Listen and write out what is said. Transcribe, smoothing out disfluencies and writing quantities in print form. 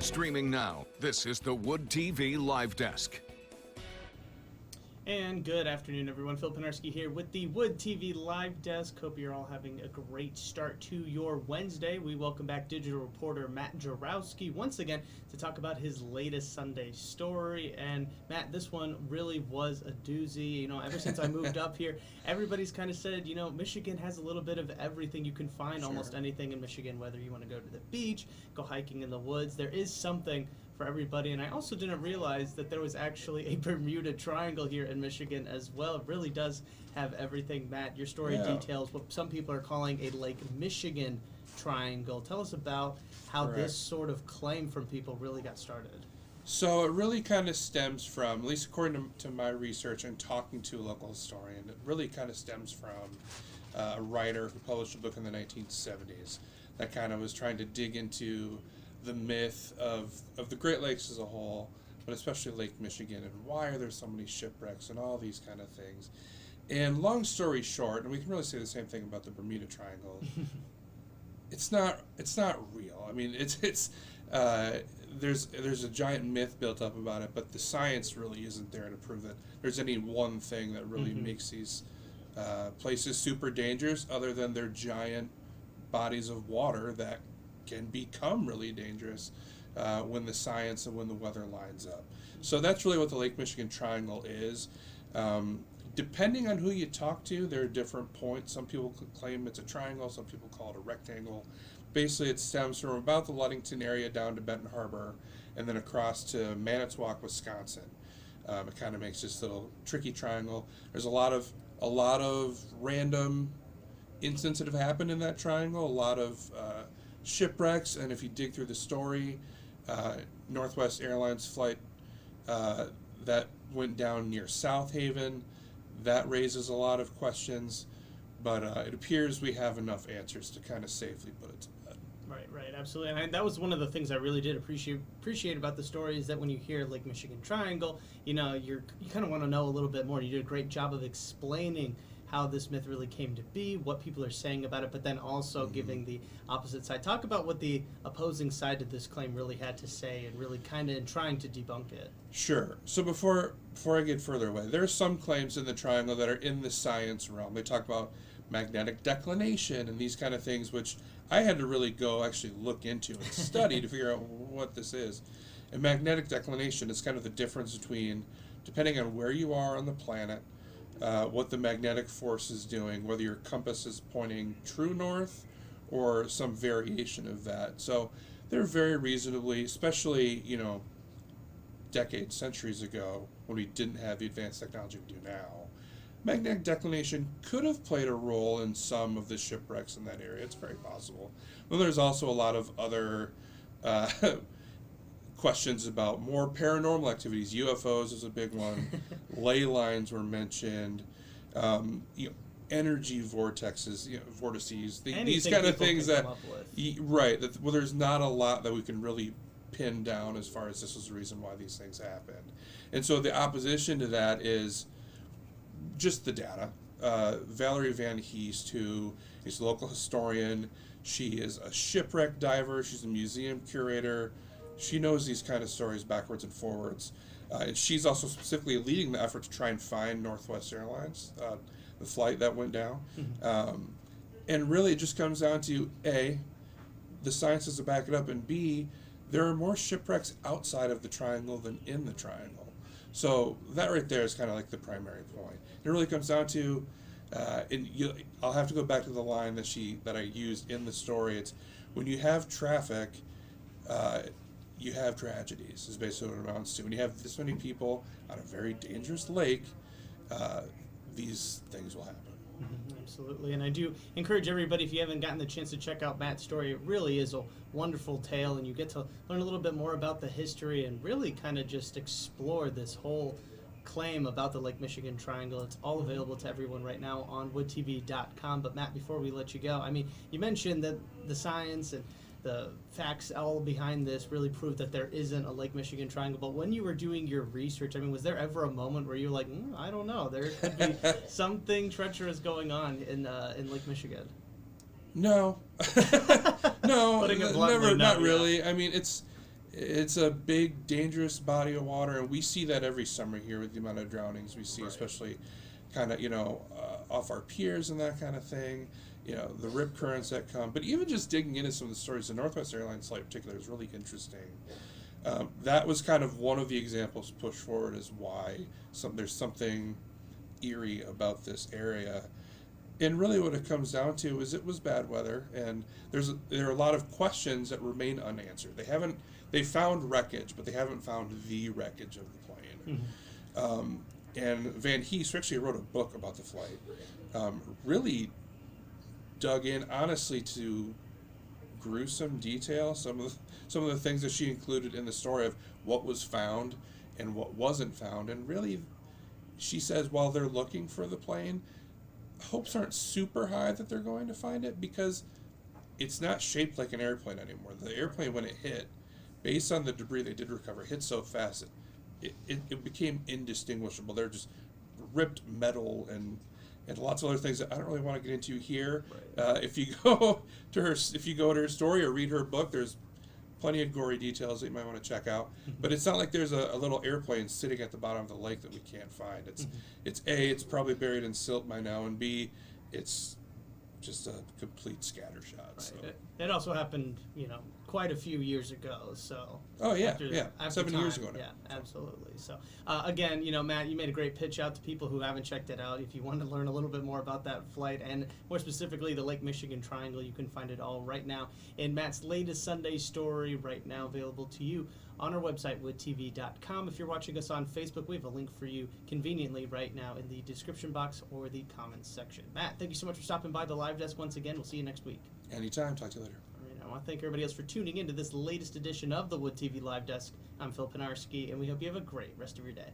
Streaming now, this is the Wood TV Live Desk. And good afternoon, everyone. Phil Penarski here with the Wood TV Live Desk. Hope you're all having a great start to your Wednesday. We welcome back digital reporter Matt Jarowski once again to talk about his latest Sunday story. And Matt, this one really was a doozy. You know, ever since I moved up here, everybody's kind of said, you know, Michigan has a little bit of everything. You can find almost anything in Michigan, whether you want to go to the beach, go hiking in the woods. There is something for everybody. And I also didn't realize that there was actually a Bermuda Triangle here in Michigan as well. It really does have everything. Matt, your story details what some people are calling a Lake Michigan Triangle. Tell us about how this sort of claim from people really got started. So it really kind of stems from, at least according to my research and talking to a local historian, it really kind of stems from a writer who published a book in the 1970s that kind of was trying to dig into the myth of the Great Lakes as a whole, but especially Lake Michigan, and why are there so many shipwrecks and all these kind of things. And long story short, and we can really say the same thing about the Bermuda Triangle, it's not real. I mean, there's a giant myth built up about it, but the science really isn't there to prove that there's any one thing that really makes these places super dangerous, other than their giant bodies of water that can become really dangerous when the science and when the weather lines up. So that's really what the Lake Michigan Triangle is. Depending on who you talk to, there are different points. Some people claim it's a triangle, some people call it a rectangle. Basically, it stems from about the Ludington area down to Benton Harbor, and then across to Manitowoc, Wisconsin. It kind of makes this little tricky triangle. There's a lot of random incidents that have happened in that triangle, a lot of shipwrecks, and if you dig through the story, Northwest Airlines flight that went down near South Haven, that raises a lot of questions, but it appears we have enough answers to kind of safely put it to bed. Right, absolutely. And that was one of the things I really did appreciate about the story, is that when you hear Lake Michigan Triangle, you know, you kind of want to know a little bit more. You did a great job of explaining how this myth really came to be, what people are saying about it, but then also giving the opposite side. Talk about what the opposing side to this claim really had to say, and really kind of in trying to debunk it. Sure. So before I get further away, there are some claims in the triangle that are in the science realm. They talk about magnetic declination and these kind of things, which I had to really go actually look into and study to figure out what this is. And magnetic declination is kind of the difference between, depending on where you are on the planet, what the magnetic force is doing, whether your compass is pointing true north or some variation of that. So they're very reasonably, especially, you know, decades, centuries ago, when we didn't have the advanced technology we do now, magnetic declination could have played a role in some of the shipwrecks in that area. It's very possible. Well, there's also a lot of other questions about more paranormal activities. UFOs is a big one. Ley lines were mentioned. You know, energy vortexes, vortices, these kind of things that, well, there's not a lot that we can really pin down as far as this was the reason why these things happened. And so the opposition to that is just the data. Valerie Van Heest, who is a local historian, she is a shipwreck diver, she's a museum curator. She knows these kind of stories backwards and forwards. And she's also specifically leading the effort to try and find Northwest Airlines, the flight that went down. And really it just comes down to, A, the sciences to back it up, and B, there are more shipwrecks outside of the triangle than in the triangle. So that right there is kind of like the primary point. It really comes down to, I'll have to go back to the line that I used in the story. It's when you have traffic, you have tragedies, is basically what it amounts to. When you have this many people on a very dangerous lake, these things will happen. Absolutely, and I do encourage everybody, if you haven't gotten the chance to check out Matt's story, it really is a wonderful tale, and you get to learn a little bit more about the history and really kind of just explore this whole claim about the Lake Michigan Triangle. It's all available to everyone right now on woodtv.com. But Matt, before we let you go, I mean, you mentioned that the science and the facts all behind this really prove that there isn't a Lake Michigan Triangle. But when you were doing your research, I mean, was there ever a moment where you were like, I don't know, there could be something treacherous going on in Lake Michigan? No. No, Putting it bluntly, never, not really. I mean, it's It's a big, dangerous body of water, and we see that every summer here with the amount of drownings we see, especially kind of, off our piers and that kind of thing. The rip currents that come. But even just digging into some of the stories, the Northwest Airlines flight in particular is really interesting. That was kind of one of the examples pushed forward as why there's something eerie about this area. And really what it comes down to is it was bad weather, and there are a lot of questions that remain unanswered. They found wreckage, but they haven't found the wreckage of the plane. Mm-hmm. And Van Hees actually wrote a book about the flight. Really dug in, honestly, to gruesome detail. Some of the things that she included in the story of what was found and what wasn't found. And really, she says while they're looking for the plane, hopes aren't super high that they're going to find it, because it's not shaped like an airplane anymore. The airplane, when it hit, based on the debris they did recover, hit so fast it became indistinguishable. They're just ripped metal and lots of other things that I don't really want to get into here. Right. If you go to her story or read her book, there's plenty of gory details that you might want to check out. Mm-hmm. But it's not like there's a little airplane sitting at the bottom of the lake that we can't find. It's A, it's probably buried in silt by now, and B, it's just a complete scattershot. Right. So. It also happened, quite a few years ago. So. Oh yeah, after 7 years ago now. Yeah, absolutely. So again, Matt, you made a great pitch out to people who haven't checked it out. If you want to learn a little bit more about that flight, and more specifically the Lake Michigan Triangle, you can find it all right now in Matt's latest Sunday story, right now available to you on our website, woodtv.com. If you're watching us on Facebook, we have a link for you conveniently right now in the description box or the comments section. Matt, thank you so much for stopping by the live desk once again. We'll see you next week. Anytime. Talk to you later. All right, I want to thank everybody else for tuning in to this latest edition of the Wood TV Live Desk. I'm Phil Pinarski, and we hope you have a great rest of your day.